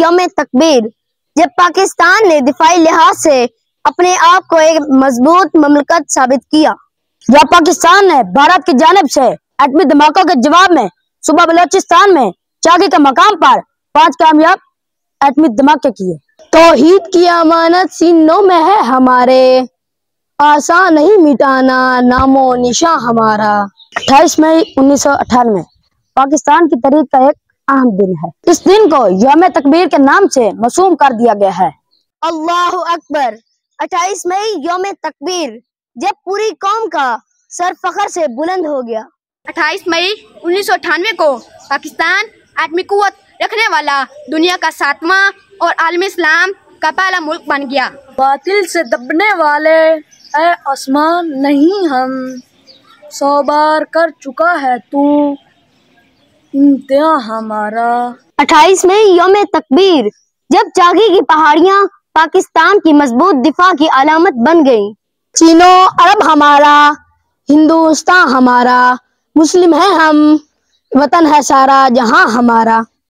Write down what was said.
یوم تکبیر جب پاکستان نے دفاعی لحاظ سے اپنے آپ کو ایک مضبوط مملکت ثابت کیا، جب پاکستان نے بھارت کی جانب سے ایٹمی دھماکوں کے جواب میں صوبہ بلوچستان میں چاکی کے مقام پر 5 کامیاب ایٹمی دھماکے کیے۔ توحید کی امانت سینوں میں ہے ہمارے، آسان نہیں مٹانا نام و نشاں ہمارا۔ 28 مئی 1998 پاکستان کی تاریخ کا ایک اہم دن ہے۔ اس دن کو یوم تکبیر کے نام سے مرسوم کر دیا گیا ہے۔ اللہ اکبر! 28 مئی یوم تکبیر جب پوری قوم کا سر فخر سے بلند ہو گیا۔ 28 مئی 1998 کو پاکستان ایٹمی قوت رکھنے والا دنیا کا 7واں اور عالم اسلام کا پہلا ملک بن گیا۔ باطل سے دبنے والے اے آسمان نہیں ہم، 100 بار کر چکا ہے تو امتحان ہمارا۔ 28 مئی یوم تکبیر جب چاکی کی پہاڑیاں پاکستان کی مضبوط دفاع کی علامت بن گئیں۔ چین و عرب ہمارا، ہندوستان ہمارا، مسلم ہیں ہم، وطن ہے سارا جہاں ہمارا۔